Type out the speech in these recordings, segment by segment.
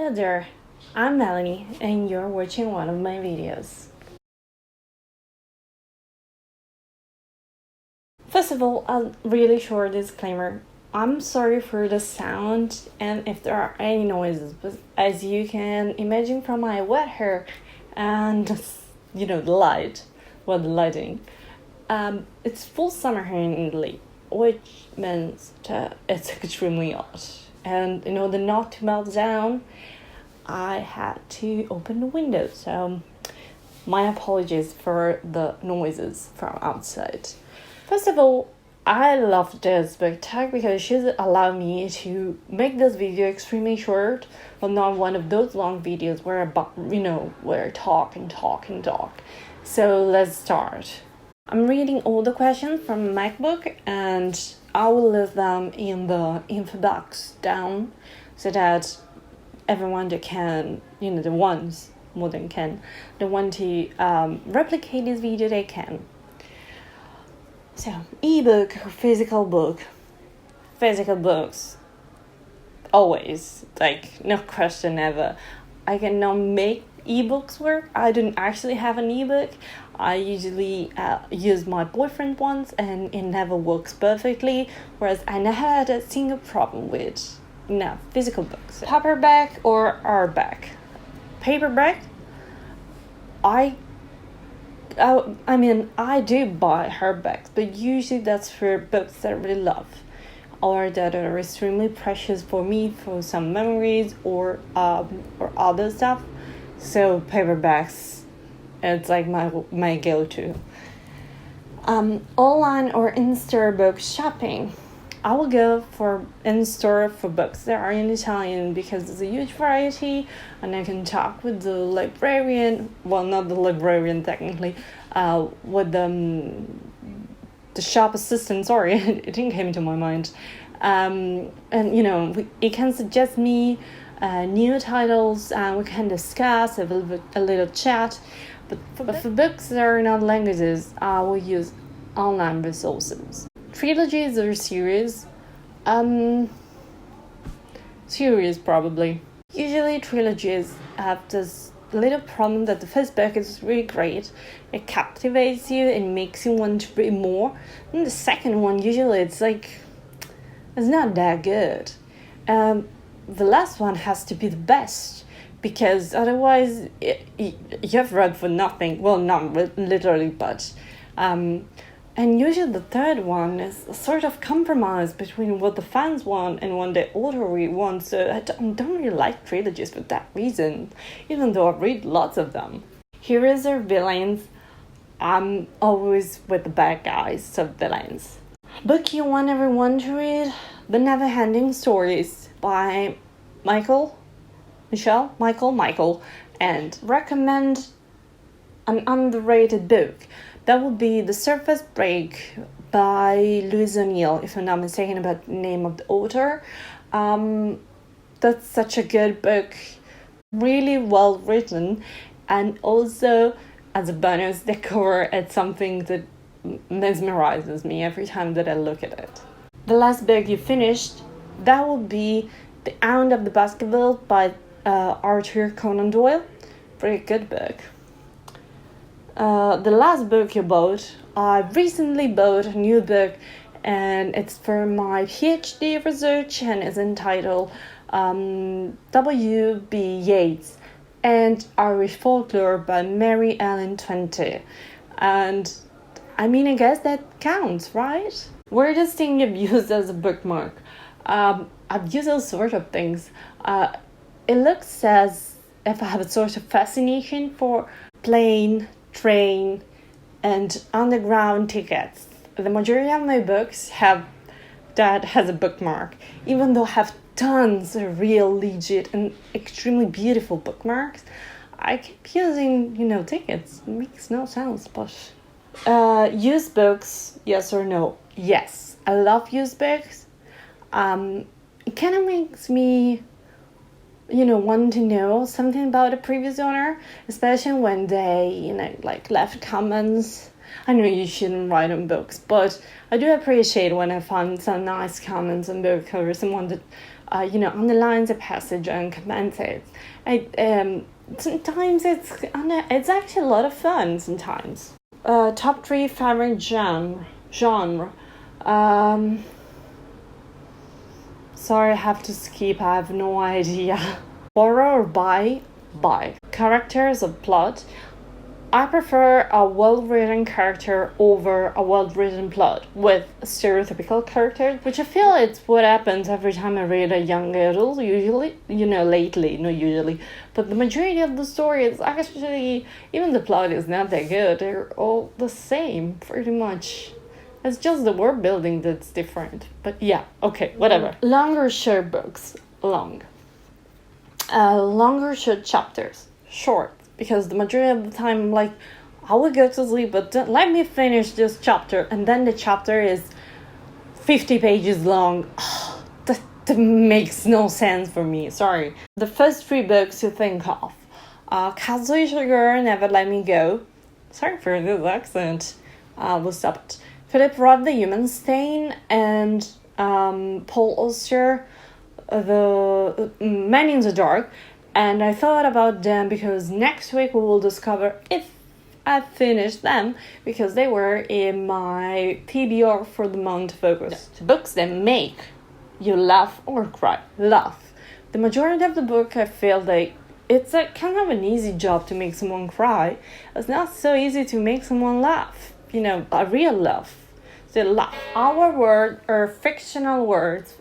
Hello there, I'm Melanie and you're watching one of my videos. First of all, a really short disclaimer. I'm sorry for the sound and if there are any noises, but as you can imagine from my wet hair and the the lighting, it's full summer here in Italy, which means that it's extremely hot. And in order not to melt down, I had to open the window. So my apologies for the noises from outside. First of all, I love this book tag because it should allow me to make this video extremely short, but not one of those long videos where I talk and talk and talk. So let's start. I'm reading all the questions from MacBook and I will leave them in the info box down so that everyone that can, the ones more than can, the one to replicate this video, they can. So, ebook or physical book? Physical books. Always, no question ever. I cannot make ebooks work. I don't actually have an ebook. I usually use my boyfriend ones and it never works perfectly, whereas I never had a single problem with physical books. Paperback or hardback? Paperback? I do buy hardbacks, but usually that's for books that I really love or that are extremely precious for me for some memories or other stuff. So paperbacks, it's like my go-to. Online or in-store book shopping? I will go for in-store for books that are in Italian because there's a huge variety and I can talk with the librarian, well, not the librarian technically, with the shop assistant, sorry, it didn't come to my mind. It can suggest me new titles and we can discuss, a little chat. But for books that are not languages, I will use online resources. Trilogies or series? Series probably. Usually trilogies have this little problem that the first book is really great. It captivates you and makes you want to read more. And the second one, usually it's not that good. The last one has to be the best because otherwise you've read for nothing. Well, not literally, but and usually the third one is a sort of compromise between what the fans want and what the author wants. So I don't really like trilogies for that reason, even though I read lots of them. Heroes or villains? I'm always with the bad guys, so villains. Book you want everyone to read? The Never-Ending Stories by Michael, and recommend an underrated book. That would be The Surface Break by Louise O'Neill, if I'm not mistaken about the name of the author. That's such a good book, really well written, and also as a bonus, the cover is something that mesmerizes me every time that I look at it. The last book you finished, that would be The Hound of the Baskerville by Arthur Conan Doyle. Pretty good book. The last book you bought, I recently bought a new book and it's for my PhD research and is entitled W.B. Yeats and Irish Folklore by Mary Ellen 20. And I guess that counts, right? Weirdest thing you've used as a bookmark? I've used all sorts of things. It looks as if I have a sort of fascination for plane, train, and underground tickets. The majority of my books have that has a bookmark, even though I have tons of real, legit, and extremely beautiful bookmarks. I keep using, tickets. It makes no sense, but used books, yes or no? Yes, I love used books. It kind of makes me want to know something about the previous owner, especially when they, left comments. I know you shouldn't write on books, but I do appreciate when I find some nice comments on book or someone that underlines a passage and comments it. Sometimes it's actually a lot of fun. Sometimes. Top 3 favorite genre. Sorry, I have to skip. I have no idea. Horror or by characters or plot. I prefer a well-written character over a well-written plot with stereotypical characters, which I feel it's what happens every time I read a young adult, usually, lately, not usually, but the majority of the story is actually, even the plot is not that good, they're all the same, pretty much. It's just the world building that's different, but yeah, okay, whatever. Long or short books? Long. Longer short chapters? Short. Because the majority of the time I'm like, I will go to sleep, but let me finish this chapter. And then the chapter is 50 pages long. That makes no sense for me. Sorry. The first 3 books you think of. Kazuo Sugar, Never Let Me Go. Sorry for this accent. We'll stop it. Philip Roth, The Human Stain. And Paul Auster, The Man in the Dark. And I thought about them because next week we will discover if I finished them, because they were in my TBR for the month focus. The books that make you laugh or cry. Laugh. The majority of the book, I feel like it's a kind of an easy job to make someone cry. It's not so easy to make someone laugh. A real laugh. So laugh. Our word or fictional words,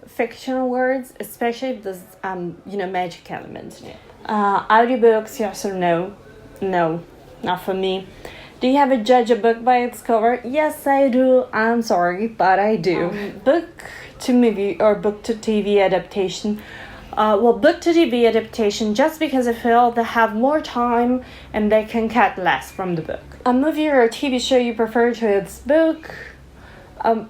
especially if there's magic elements. Audiobooks, yes or no? No, not for me. Do you ever judge a book by its cover? Yes, I do. I'm sorry, but I do. Book to movie or book to TV adaptation. Book to TV adaptation, just because I feel they have more time and they can cut less from the book. A movie or a TV show you prefer to its book?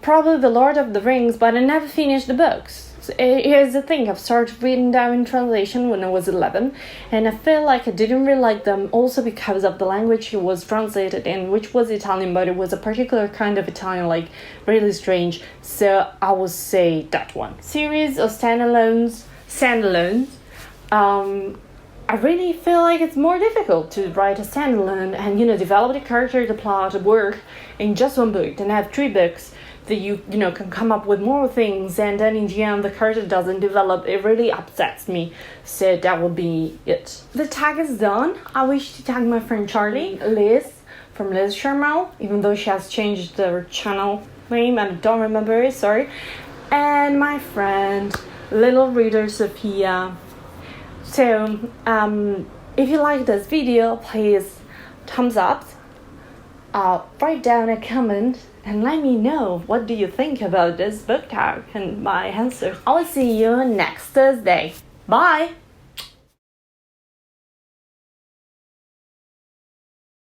Probably The Lord of the Rings, but I never finished the books. So here's the thing, I've started reading them in translation when I was 11, and I feel like I didn't really like them, also because of the language it was translated in, which was Italian, but it was a particular kind of Italian, like really strange, so I would say that one. Series or standalones, I really feel like it's more difficult to write a standalone and, develop the character, the plot, the work in just one book than have 3 books that you can come up with more things, and then in the end the character doesn't develop. It really upsets me, so that would be it. The tag is done. I wish to tag my friend Charlie, Liz from Liz Sharmal, even though she has changed her channel name and I don't remember it, sorry, and my friend Little Reader Sophia. So if you like this video, please thumbs up, write down a comment and let me know what do you think about this book tag and my answers. I will see you next Thursday. Bye!